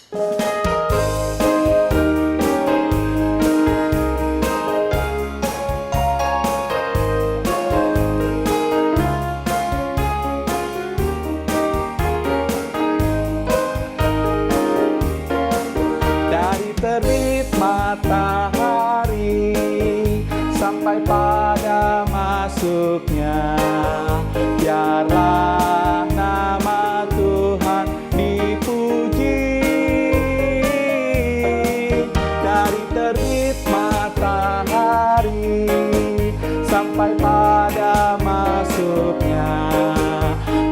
Dari terbit matahari sampai pada masuknya, biarlah nama Tuhan dipuji. Dari terbit matahari sampai pada masuknya,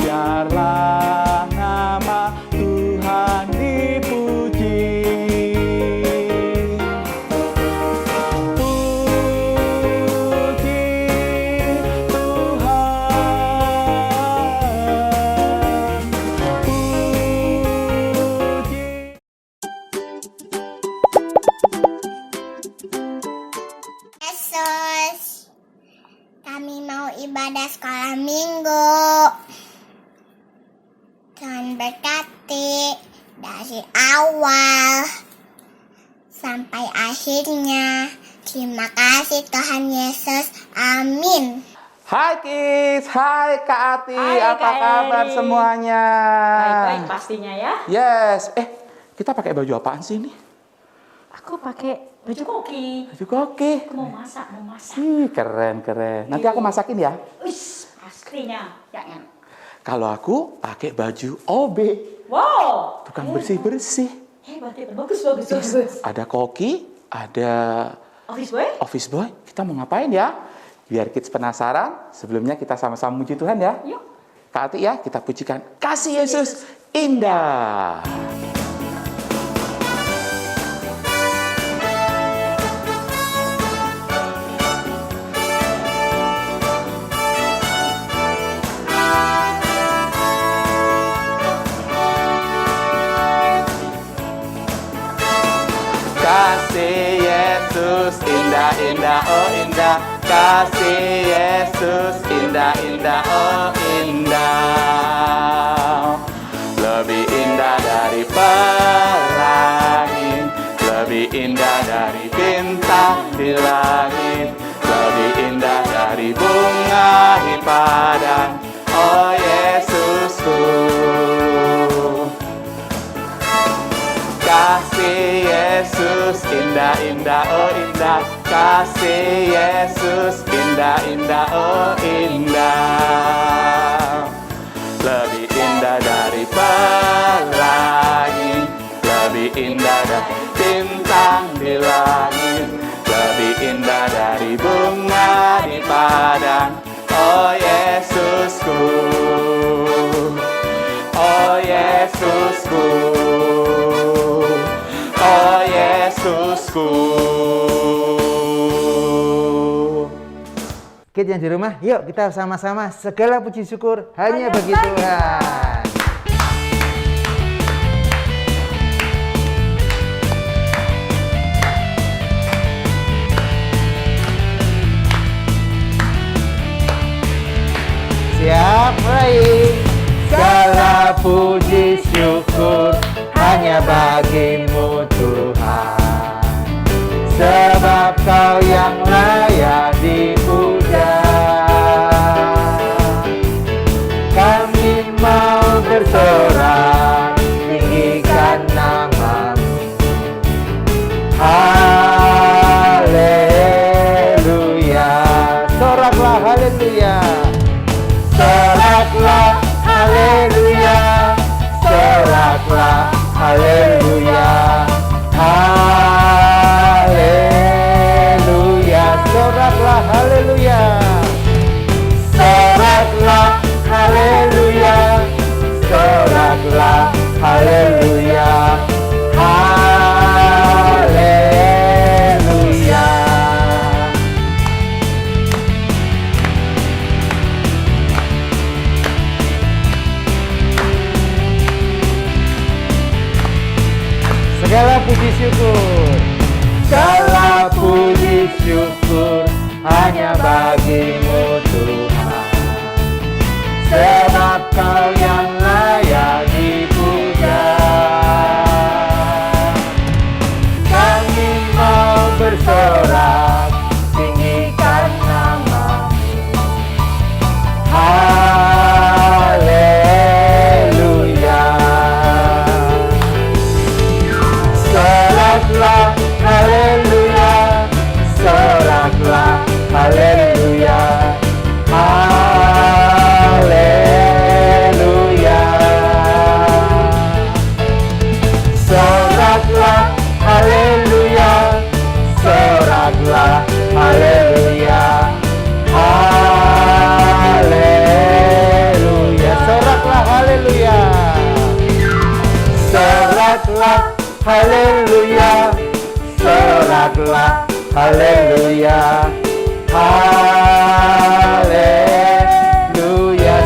biarlah nama Tuhan dipuji. Yesus, kami mau ibadah sekolah minggu. Tuhan berkati dari awal sampai akhirnya. Terima kasih Tuhan Yesus. Amin. Hai kids, hai Kak Ati, Hai, apa Kak kabar Eli. semuanya? Baik-baik pastinya ya. Yes, kita pakai baju apaan sih ini? Aku pakai baju koki. Baju koki. Aku mau masak. Keren. Nanti aku masakin ya. Wis, pastinya. Jangan. Kalau aku pakai baju OB, Wow. tukang bersih-bersih. Hebat. Bagus. Ada koki, ada Office boy? office boy. Kita mau ngapain ya? Biar kids penasaran, sebelumnya kita sama-sama muji Tuhan ya. Yuk. Kak Ati ya, kita pujikan kasih Yesus indah. Kasih Yesus indah, oh indah. Kasih Yesus indah, oh indah. Lebih indah dari pelangi, lebih indah dari bintang di langit, lebih indah dari bunga di padang. Oh Yesusku, kasih Yesus indah, oh indah. Kasih Yesus indah, oh indah. Lebih indah dari pelangi, lebih indah dari bintang di langit, lebih indah dari bunga di padang. Oh Yesusku, oh Yesusku, oh Yesusku. Kids yang di rumah, yuk kita sama-sama segala puji syukur hanya bagi Tuhan. Siap, mulai. Segala puji syukur hanya bagimu Tuhan, sebab Kau yang layak dipuja. Kami mau bersorak tinggikan nama-Mu. Haleluya, soraklah haleluya. Soraklah haleluya, soraklah haleluya, haleluya, soraklah haleluya, soraklah haleluya, soraklah haleluya, haleluya. Segala puji syukur, segala puji syukur hanya bagimu Tuhan, sebab Kau yang layak dipuja. haleluya. Soraklah, haleluya. Haleluya.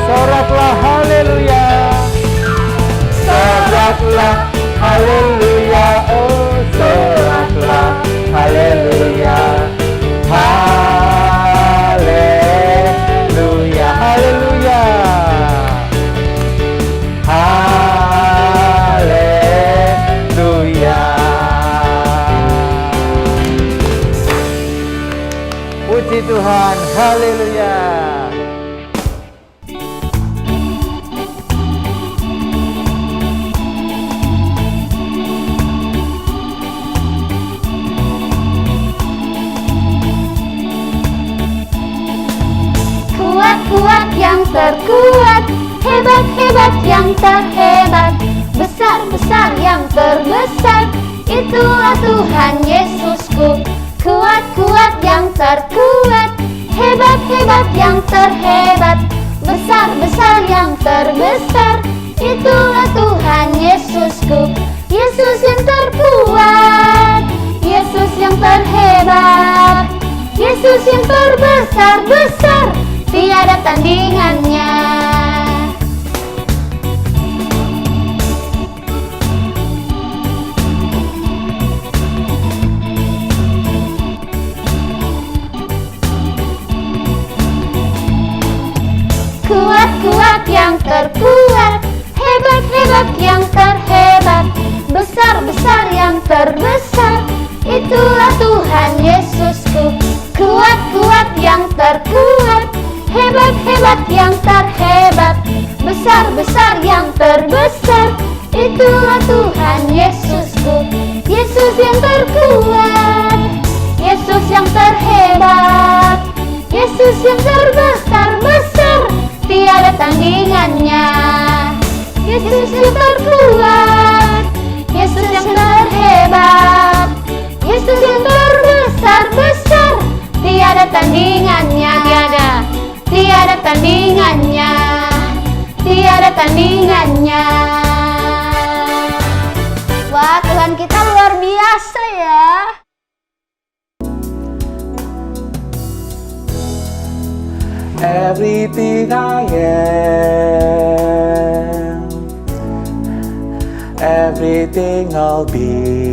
Soraklah, haleluya. Soraklah, haleluya. Oh, soraklah, haleluya. Haleluya, haleluya. Haleluya. Puji Tuhan, haleluya. Kuat-kuat yang terkuat, hebat-hebat yang terhebat, besar-besar yang terbesar, itulah Tuhan Yesusku. Kuat-kuat yang terkuat, hebat-hebat yang terhebat, besar-besar yang terbesar, itulah Tuhan Yesusku. Yesus yang terkuat, Yesus yang terhebat, Yesus yang terbesar-besar, tiada tandingannya. Kuat-kuat yang terkuat, hebat-hebat yang terhebat, besar-besar yang terbesar, itulah Tuhan Yesusku. Kuat-kuat yang terkuat, hebat-hebat yang terhebat, besar-besar yang terbesar, itulah Tuhan Yesusku. Yesus yang terkuat, Yesus yang terhebat, Yesus yang terbesar-besar, tiada tandingannya. Yesus yang terkuat, Yesus yang terhebat, Yesus yang terbesar-besar, tiada tandingannya. Tiada tandingannya, tiada tandingannya. Wah, Tuhan kita luar biasa ya. Everything I am, everything I'll be,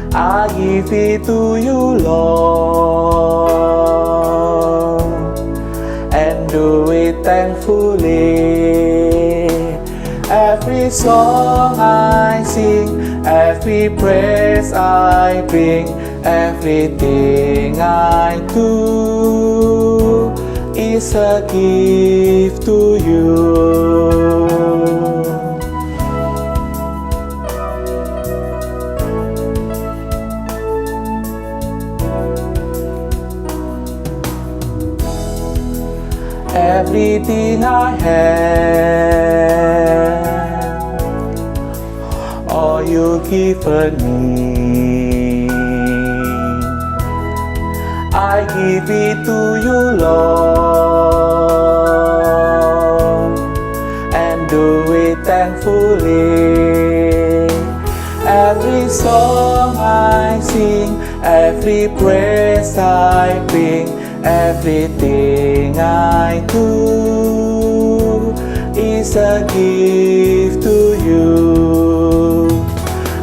I give it to you, Lord, and do it thankfully. Every song I sing, every praise I bring, everything I do is a gift to you. Everything I have, all you given me, I give it to you, Lord, and do it thankfully. Every song I sing, every praise I bring, everything I do is a gift to you.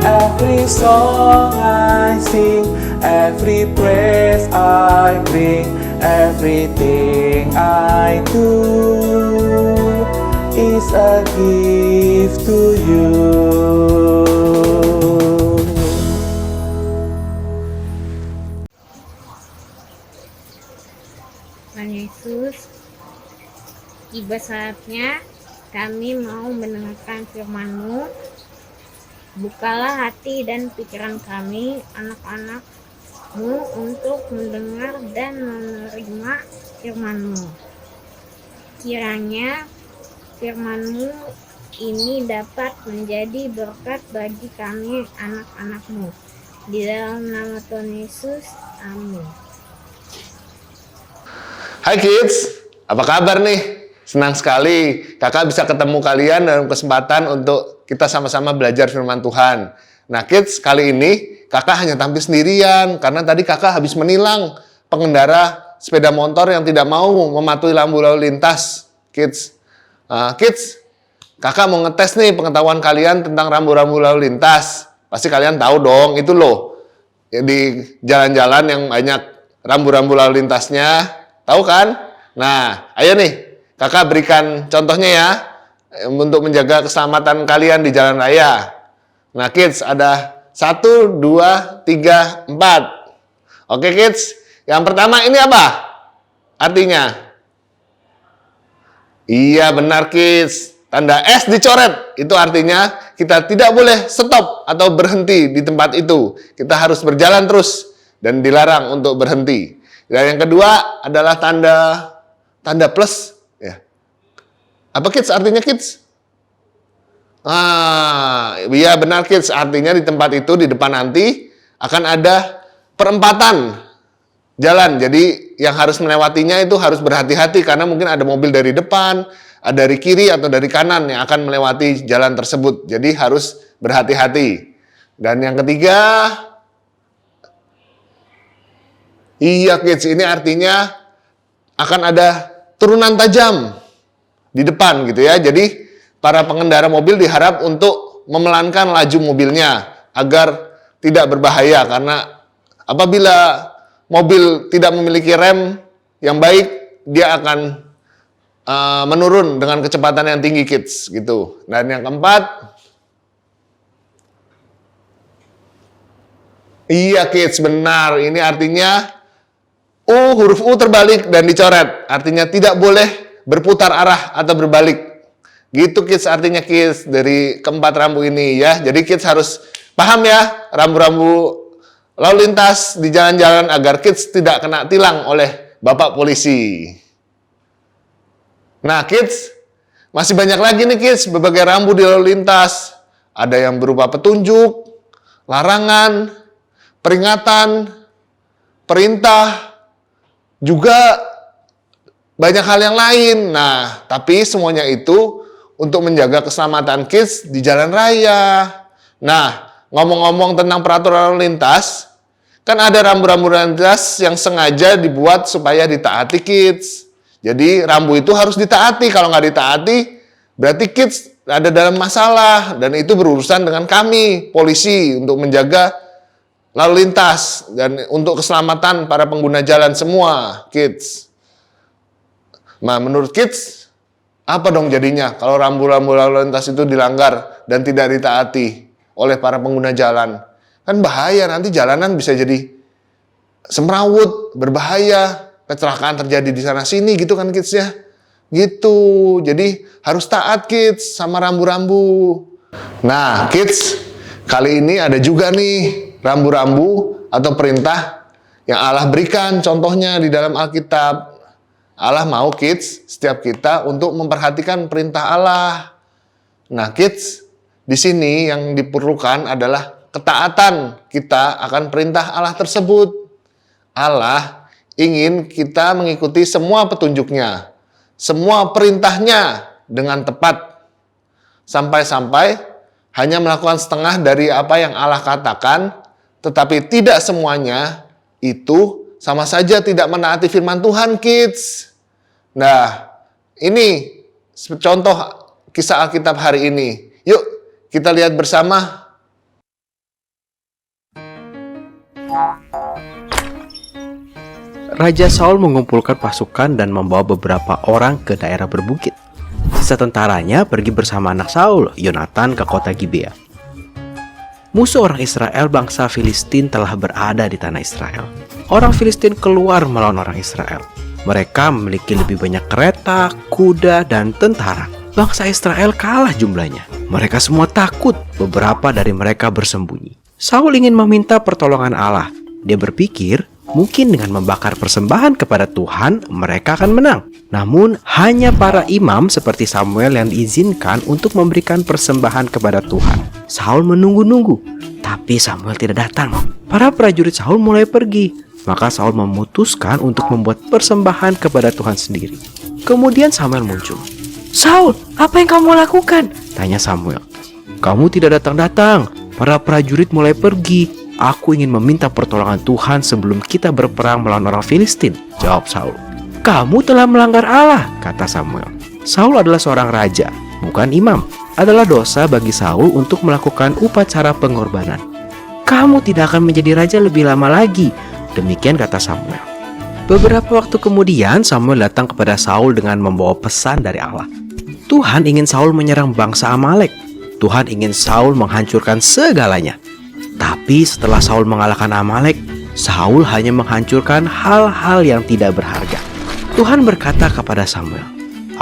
Every song I sing, every praise I bring, everything I do is a gift to you. Tuhan Yesus, tiba saatnya kami mau mendengarkan firman-Mu. Bukalah hati dan pikiran kami, anak-anak-Mu, untuk mendengar dan menerima firman-Mu. Kiranya firman-Mu ini dapat menjadi berkat bagi kami, anak-anak-Mu. Di dalam nama Tuhan Yesus, amin. Hai kids, apa kabar nih? Senang sekali kakak bisa ketemu kalian dalam kesempatan untuk kita sama-sama belajar firman Tuhan. Nah kids, kali ini kakak hanya tampil sendirian karena tadi kakak habis menilang pengendara sepeda motor yang tidak mau mematuhi lampu lalu lintas. Kids, kakak mau ngetes nih pengetahuan kalian tentang rambu-rambu lalu lintas. Pasti kalian tahu dong, itu loh di jalan-jalan yang banyak rambu-rambu lalu lintasnya. Tahu kan? Nah, ayo nih, kakak berikan contohnya ya untuk menjaga keselamatan kalian di jalan raya. Nah, kids, ada 1, 2, 3, 4. Oke, kids. Yang pertama ini apa? Artinya? Iya, benar, kids. Tanda S dicoret. Itu artinya kita tidak boleh stop atau berhenti di tempat itu. Kita harus berjalan terus dan dilarang untuk berhenti. Dan yang kedua adalah tanda plus. Ya. Apa, kids? Artinya, kids? Iya benar, kids. Artinya di tempat itu, di depan nanti akan ada perempatan jalan. Jadi yang harus melewatinya itu harus berhati-hati karena mungkin ada mobil dari depan, ada dari kiri atau dari kanan yang akan melewati jalan tersebut. Jadi harus berhati-hati. Dan yang ketiga, iya kids, ini artinya akan ada turunan tajam di depan gitu ya. Jadi para pengendara mobil diharap untuk memelankan laju mobilnya agar tidak berbahaya karena apabila mobil tidak memiliki rem yang baik, dia akan menurun dengan kecepatan yang tinggi, kids, gitu. Dan yang keempat, iya kids, benar. Ini artinya huruf U terbalik dan dicoret. Artinya tidak boleh berputar arah atau berbalik. Gitu kids, artinya kids dari keempat rambu ini ya. Jadi kids harus paham ya rambu-rambu lalu lintas di jalan-jalan agar kids tidak kena tilang oleh Bapak polisi. Nah kids, masih banyak lagi nih kids berbagai rambu di lalu lintas. Ada yang berupa petunjuk, larangan, peringatan, perintah, juga banyak hal yang lain. Nah, tapi semuanya itu untuk menjaga keselamatan kids di jalan raya. Nah, ngomong-ngomong tentang peraturan lalu lintas, kan ada rambu-rambu lalu lintas yang sengaja dibuat supaya ditaati kids. Jadi rambu itu harus ditaati. Kalau nggak ditaati, berarti kids ada dalam masalah. Dan itu berurusan dengan kami, polisi, untuk menjaga lalu lintas dan untuk keselamatan para pengguna jalan semua, kids. Nah, menurut kids, apa dong jadinya kalau rambu-rambu lalu lintas itu dilanggar dan tidak ditaati oleh para pengguna jalan? Kan bahaya, nanti jalanan bisa jadi semrawut, berbahaya, kecelakaan terjadi di sana-sini gitu kan kids ya. Gitu, jadi harus taat kids sama rambu-rambu. Nah kids, kali ini ada juga nih rambu-rambu atau perintah yang Allah berikan contohnya di dalam Alkitab. Allah mau kids, setiap kita untuk memperhatikan perintah Allah. Nah kids, di sini yang diperlukan adalah ketaatan kita akan perintah Allah tersebut. Allah ingin kita mengikuti semua petunjuknya, semua perintahnya dengan tepat. Sampai-sampai hanya melakukan setengah dari apa yang Allah katakan, tetapi tidak semuanya itu sama saja tidak menaati firman Tuhan, kids. Nah, ini contoh kisah Alkitab hari ini. Yuk, kita lihat bersama. Raja Saul mengumpulkan pasukan dan membawa beberapa orang ke daerah berbukit. Sisa tentaranya pergi bersama anak Saul, Yonatan, ke kota Gibea. Musuh orang Israel, bangsa Filistin, telah berada di tanah Israel. Orang Filistin keluar melawan orang Israel. Mereka memiliki lebih banyak kereta, kuda, dan tentara. Bangsa Israel kalah jumlahnya. Mereka semua takut, beberapa dari mereka bersembunyi. Saul ingin meminta pertolongan Allah. Dia berpikir, mungkin dengan membakar persembahan kepada Tuhan, mereka akan menang. Namun, hanya para imam seperti Samuel yang diizinkan untuk memberikan persembahan kepada Tuhan. Saul menunggu-nunggu, tapi Samuel tidak datang. Para prajurit Saul mulai pergi. Maka Saul memutuskan untuk membuat persembahan kepada Tuhan sendiri. Kemudian Samuel muncul. "Saul, apa yang kamu lakukan?" tanya Samuel. "Kamu tidak datang-datang. Para prajurit mulai pergi. Aku ingin meminta pertolongan Tuhan sebelum kita berperang melawan orang Filistin," jawab Saul. "Kamu telah melanggar Allah," kata Samuel. Saul adalah seorang raja, bukan imam. Adalah dosa bagi Saul untuk melakukan upacara pengorbanan. "Kamu tidak akan menjadi raja lebih lama lagi," demikian kata Samuel. Beberapa waktu kemudian Samuel datang kepada Saul dengan membawa pesan dari Allah. Tuhan ingin Saul menyerang bangsa Amalek. Tuhan ingin Saul menghancurkan segalanya. Tapi setelah Saul mengalahkan Amalek, Saul hanya menghancurkan hal-hal yang tidak berharga. Tuhan berkata kepada Samuel,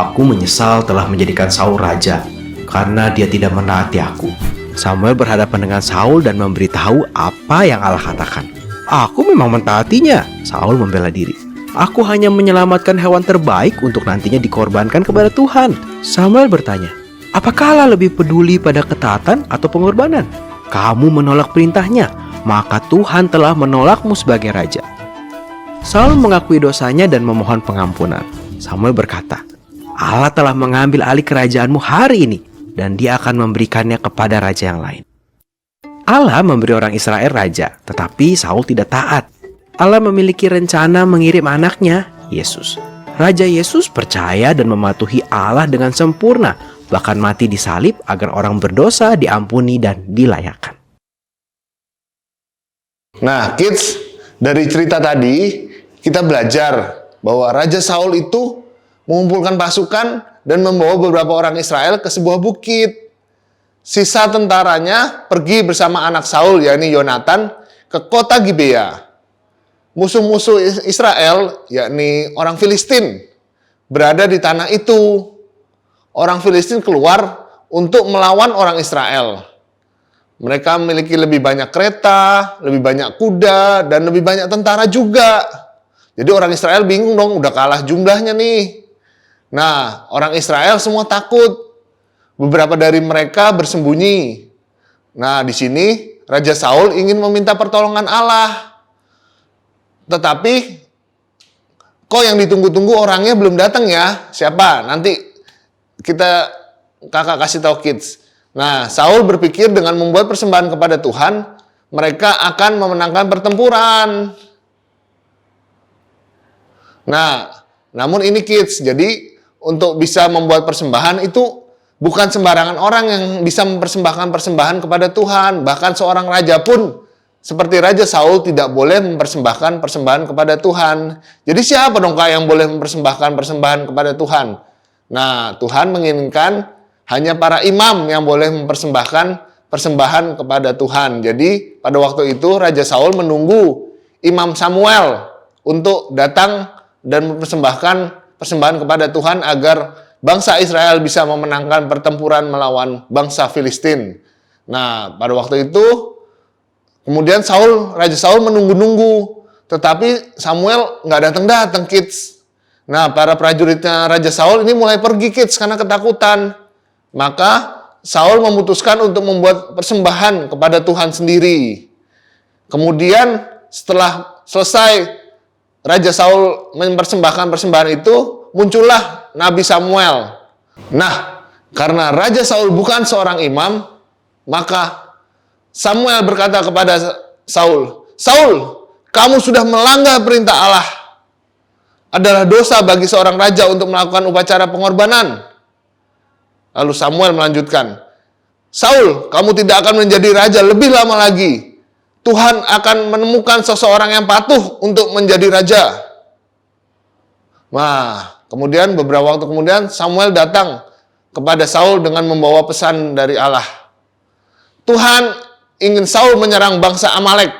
"Aku menyesal telah menjadikan Saul raja, karena dia tidak menaati aku." Samuel berhadapan dengan Saul dan memberitahu apa yang Allah katakan. "Aku memang mentaatinya," Saul membela diri. "Aku hanya menyelamatkan hewan terbaik untuk nantinya dikorbankan kepada Tuhan." Samuel bertanya, "Apakah Allah lebih peduli pada ketaatan atau pengorbanan? Kamu menolak perintahnya, maka Tuhan telah menolakmu sebagai raja." Saul mengakui dosanya dan memohon pengampunan. Samuel berkata, "Allah telah mengambil alih kerajaanmu hari ini, dan dia akan memberikannya kepada raja yang lain." Allah memberi orang Israel raja, tetapi Saul tidak taat. Allah memiliki rencana mengirim anaknya, Yesus. Raja Yesus percaya dan mematuhi Allah dengan sempurna, bahkan mati di salib agar orang berdosa diampuni dan dilayakkan. Nah, kids, dari cerita tadi kita belajar bahwa Raja Saul itu mengumpulkan pasukan dan membawa beberapa orang Israel ke sebuah bukit. Sisa tentaranya pergi bersama anak Saul, yakni Yonatan, ke kota Gibea. Musuh-musuh Israel, yakni orang Filistin, berada di tanah itu. Orang Filistin keluar untuk melawan orang Israel. Mereka memiliki lebih banyak kereta, lebih banyak kuda, dan lebih banyak tentara juga. Jadi orang Israel bingung dong, udah kalah jumlahnya nih. Nah, orang Israel semua takut. Beberapa dari mereka bersembunyi. Nah, di sini Raja Saul ingin meminta pertolongan Allah. Tetapi, kok yang ditunggu-tunggu orangnya belum datang ya? Siapa? Nanti kakak kasih tahu kids. Nah, Saul berpikir dengan membuat persembahan kepada Tuhan, mereka akan memenangkan pertempuran. Nah, namun ini kids, jadi untuk bisa membuat persembahan itu bukan sembarangan orang yang bisa mempersembahkan persembahan kepada Tuhan. Bahkan seorang raja pun seperti Raja Saul tidak boleh mempersembahkan persembahan kepada Tuhan. Jadi siapa dong Kak yang boleh mempersembahkan persembahan kepada Tuhan? Nah, Tuhan menginginkan hanya para imam yang boleh mempersembahkan persembahan kepada Tuhan. Jadi pada waktu itu Raja Saul menunggu Imam Samuel untuk datang dan mempersembahkan persembahan kepada Tuhan agar bangsa Israel bisa memenangkan pertempuran melawan bangsa Filistin. Nah, pada waktu itu kemudian Raja Saul menunggu-nunggu, tetapi Samuel nggak datang-datang, kids. Nah, para prajuritnya Raja Saul ini mulai pergi, kids, karena ketakutan. Maka Saul memutuskan untuk membuat persembahan kepada Tuhan sendiri. Kemudian setelah selesai Raja Saul mempersembahkan persembahan itu, muncullah Nabi Samuel. Nah, karena Raja Saul bukan seorang imam, maka Samuel berkata kepada Saul, "Saul, kamu sudah melanggar perintah Allah. Adalah dosa bagi seorang raja untuk melakukan upacara pengorbanan." Lalu Samuel melanjutkan, "Saul, kamu tidak akan menjadi raja lebih lama lagi. Tuhan akan menemukan seseorang yang patuh untuk menjadi raja." Nah, kemudian beberapa waktu kemudian Samuel datang kepada Saul dengan membawa pesan dari Allah. Tuhan ingin Saul menyerang bangsa Amalek.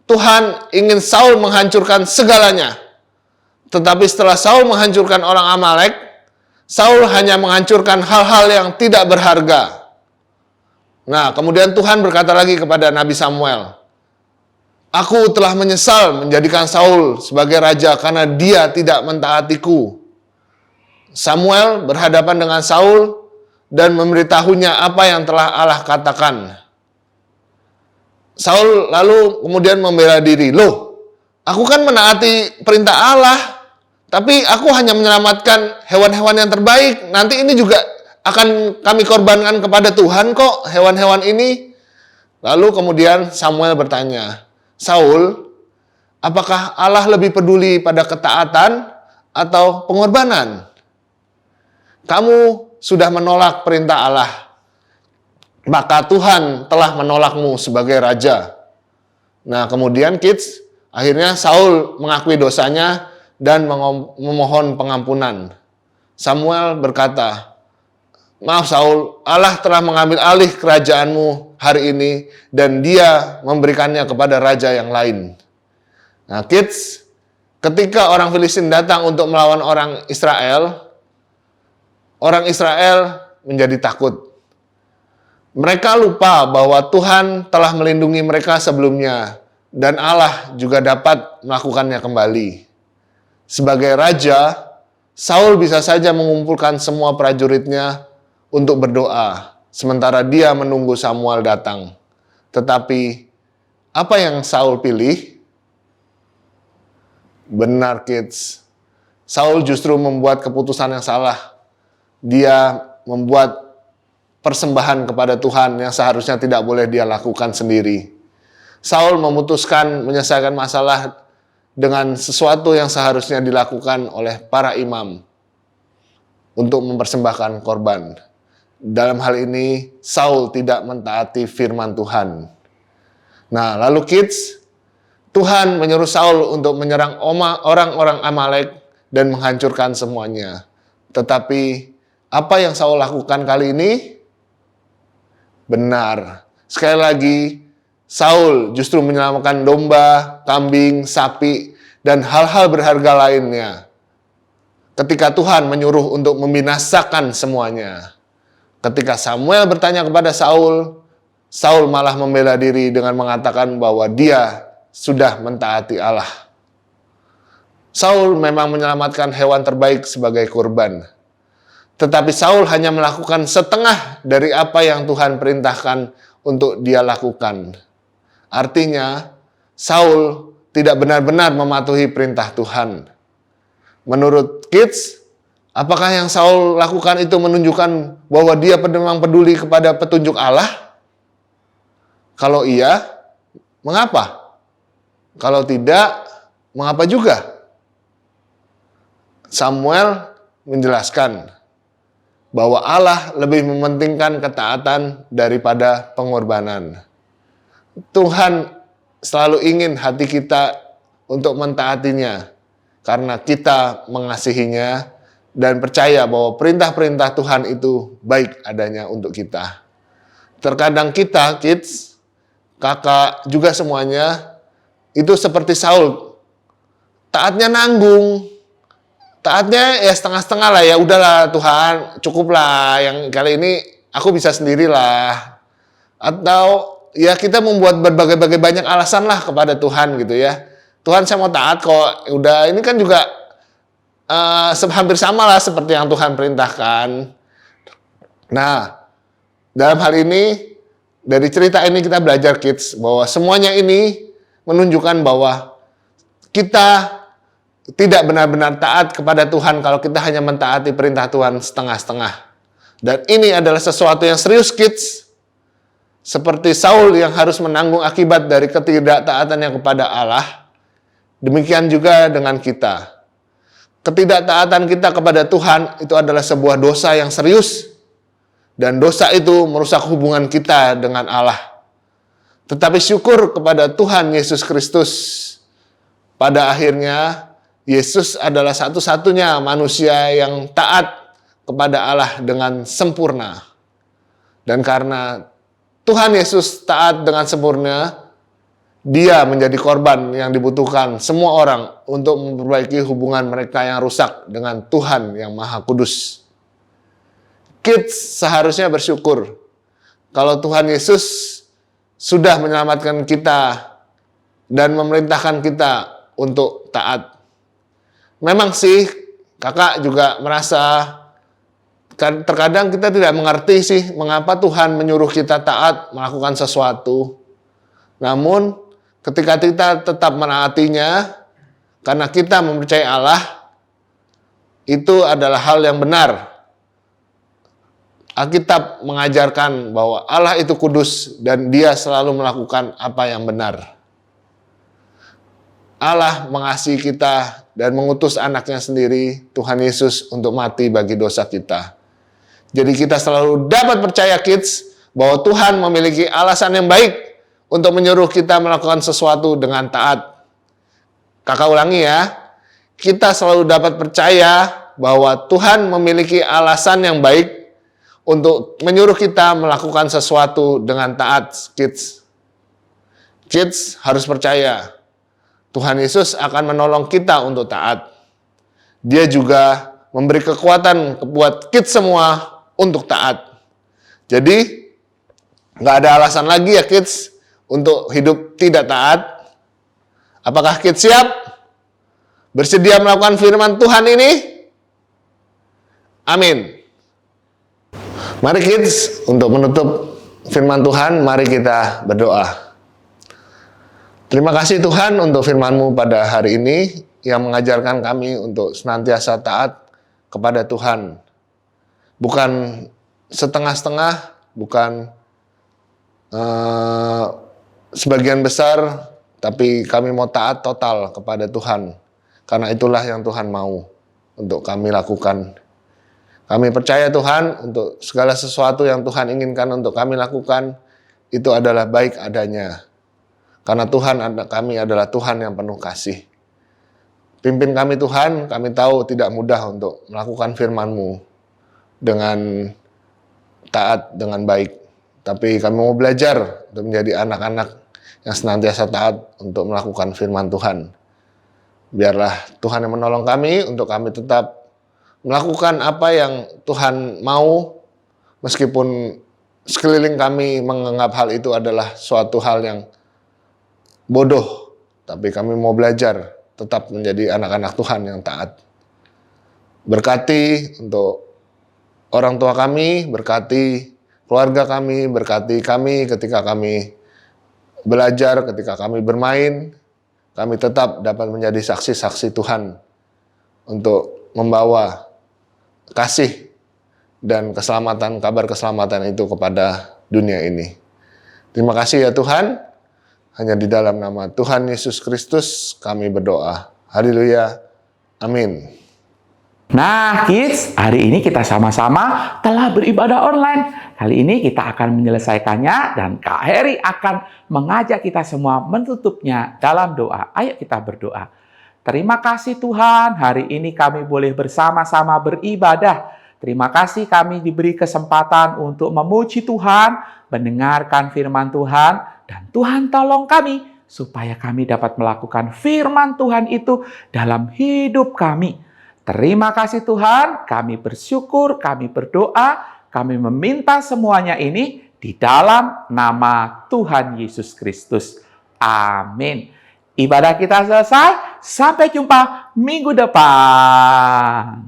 Tuhan ingin Saul menghancurkan segalanya. Tetapi setelah Saul menghancurkan orang Amalek, Saul hanya menghancurkan hal-hal yang tidak berharga. Nah, kemudian Tuhan berkata lagi kepada Nabi Samuel, "Aku telah menyesal menjadikan Saul sebagai raja karena dia tidak mentaatiku." Samuel berhadapan dengan Saul dan memberitahunya apa yang telah Allah katakan. Saul lalu kemudian membela diri, "Loh, aku kan menaati perintah Allah, Tapi aku hanya menyelamatkan hewan-hewan yang terbaik. Nanti ini juga akan kami korbankan kepada Tuhan kok, hewan-hewan ini. Lalu kemudian Samuel bertanya, Saul, apakah Allah lebih peduli pada ketaatan atau pengorbanan? Kamu sudah menolak perintah Allah, maka Tuhan telah menolakmu sebagai raja. Nah, kemudian kids, akhirnya Saul mengakui dosanya dan memohon pengampunan. Samuel berkata, maaf Saul, Allah telah mengambil alih kerajaanmu hari ini dan dia memberikannya kepada raja yang lain. Nah, kids, ketika orang Filistin datang untuk melawan orang Israel menjadi takut. Mereka lupa bahwa Tuhan telah melindungi mereka sebelumnya dan Allah juga dapat melakukannya kembali. Sebagai raja, Saul bisa saja mengumpulkan semua prajuritnya untuk berdoa, sementara dia menunggu Samuel datang. Tetapi, apa yang Saul pilih? Benar, kids. Saul justru membuat keputusan yang salah. Dia membuat persembahan kepada Tuhan yang seharusnya tidak boleh dia lakukan sendiri. Saul memutuskan menyelesaikan masalah dengan sesuatu yang seharusnya dilakukan oleh para imam untuk mempersembahkan korban. Dalam hal ini, Saul tidak mentaati firman Tuhan. Nah, lalu kids, Tuhan menyuruh Saul untuk menyerang orang-orang Amalek dan menghancurkan semuanya. Tetapi, apa yang Saul lakukan kali ini? Benar. Sekali lagi, Saul justru menyelamatkan domba, kambing, sapi, dan hal-hal berharga lainnya. Ketika Tuhan menyuruh untuk membinasakan semuanya. Ketika Samuel bertanya kepada Saul, Saul malah membela diri dengan mengatakan bahwa dia sudah mentaati Allah. Saul memang menyelamatkan hewan terbaik sebagai kurban. Tetapi Saul hanya melakukan setengah dari apa yang Tuhan perintahkan untuk dia lakukan. Artinya, Saul tidak benar-benar mematuhi perintah Tuhan. Menurut kids, apakah yang Saul lakukan itu menunjukkan bahwa dia memang peduli kepada petunjuk Allah? Kalau iya, mengapa? Kalau tidak, mengapa juga? Samuel menjelaskan bahwa Allah lebih mementingkan ketaatan daripada pengorbanan. Tuhan selalu ingin hati kita untuk mentaatinya, karena kita mengasihinya dan percaya bahwa perintah-perintah Tuhan itu baik adanya untuk kita. Terkadang kita, kids, kakak, juga semuanya, itu seperti Saul. Taatnya nanggung. Taatnya ya setengah-setengah lah, ya udahlah Tuhan, cukuplah, yang kali ini aku bisa sendirilah. Atau ya kita membuat berbagai-bagai banyak alasan lah kepada Tuhan gitu ya. Tuhan, saya mau taat kok, udah ini kan juga hampir sama lah seperti yang Tuhan perintahkan. Nah, dalam hal ini, dari cerita ini kita belajar kids, bahwa semuanya ini menunjukkan bahwa kita tidak benar-benar taat kepada Tuhan kalau kita hanya mentaati perintah Tuhan setengah-setengah. Dan ini adalah sesuatu yang serius kids. Seperti Saul yang harus menanggung akibat dari ketidaktaatannya kepada Allah. Demikian juga dengan kita. Ketidaktaatan kita kepada Tuhan itu adalah sebuah dosa yang serius. Dan dosa itu merusak hubungan kita dengan Allah. Tetapi syukur kepada Tuhan Yesus Kristus. Pada akhirnya, Yesus adalah satu-satunya manusia yang taat kepada Allah dengan sempurna. Dan karena Tuhan Yesus taat dengan sempurna, Dia menjadi korban yang dibutuhkan semua orang untuk memperbaiki hubungan mereka yang rusak dengan Tuhan yang Maha Kudus. Kids seharusnya bersyukur kalau Tuhan Yesus sudah menyelamatkan kita dan memerintahkan kita untuk taat. Memang sih, kakak juga merasa terkadang kita tidak mengerti sih mengapa Tuhan menyuruh kita taat melakukan sesuatu. Namun, ketika kita tetap menaatinya, karena kita mempercayai Allah, itu adalah hal yang benar. Alkitab mengajarkan bahwa Allah itu kudus dan Dia selalu melakukan apa yang benar. Allah mengasihi kita dan mengutus anaknya sendiri, Tuhan Yesus, untuk mati bagi dosa kita. Jadi kita selalu dapat percaya, kids, bahwa Tuhan memiliki alasan yang baik untuk menyuruh kita melakukan sesuatu dengan taat. Kakak ulangi ya, kita selalu dapat percaya bahwa Tuhan memiliki alasan yang baik untuk menyuruh kita melakukan sesuatu dengan taat, kids. Kids harus percaya, Tuhan Yesus akan menolong kita untuk taat. Dia juga memberi kekuatan buat kids semua untuk taat. Jadi, nggak ada alasan lagi ya kids untuk hidup tidak taat. Apakah kids siap? Bersedia melakukan firman Tuhan ini? Amin. Mari kids, untuk menutup firman Tuhan, mari kita berdoa. Terima kasih Tuhan untuk firman-Mu pada hari ini yang mengajarkan kami untuk senantiasa taat kepada Tuhan. Bukan setengah-setengah, bukan sebagian besar, tapi kami mau taat total kepada Tuhan. Karena itulah yang Tuhan mau untuk kami lakukan. Kami percaya Tuhan untuk segala sesuatu yang Tuhan inginkan untuk kami lakukan, itu adalah baik adanya. Karena Tuhan kami adalah Tuhan yang penuh kasih. Pimpin kami Tuhan, kami tahu tidak mudah untuk melakukan firman-Mu dengan taat, dengan baik. Tapi kami mau belajar untuk menjadi anak-anak yang senantiasa taat untuk melakukan firman Tuhan. Biarlah Tuhan yang menolong kami untuk kami tetap melakukan apa yang Tuhan mau, meskipun sekeliling kami menganggap hal itu adalah suatu hal yang bodoh. Tapi kami mau belajar tetap menjadi anak-anak Tuhan yang taat. Berkati untuk orang tua kami, berkati keluarga kami, berkati kami ketika kami belajar, ketika kami bermain, kami tetap dapat menjadi saksi-saksi Tuhan untuk membawa kasih dan keselamatan, kabar keselamatan itu kepada dunia ini. Terima kasih ya Tuhan. Hanya di dalam nama Tuhan Yesus Kristus kami berdoa. Haleluya. Amin. Nah, kids, hari ini kita sama-sama telah beribadah online. Kali ini kita akan menyelesaikannya dan Kak Heri akan mengajak kita semua menutupnya dalam doa. Ayo kita berdoa. Terima kasih Tuhan, hari ini kami boleh bersama-sama beribadah. Terima kasih kami diberi kesempatan untuk memuji Tuhan, mendengarkan firman Tuhan, dan Tuhan tolong kami supaya kami dapat melakukan firman Tuhan itu dalam hidup kami. Terima kasih Tuhan, kami bersyukur, kami berdoa, kami meminta semuanya ini di dalam nama Tuhan Yesus Kristus. Amin. Ibadah kita selesai, sampai jumpa minggu depan.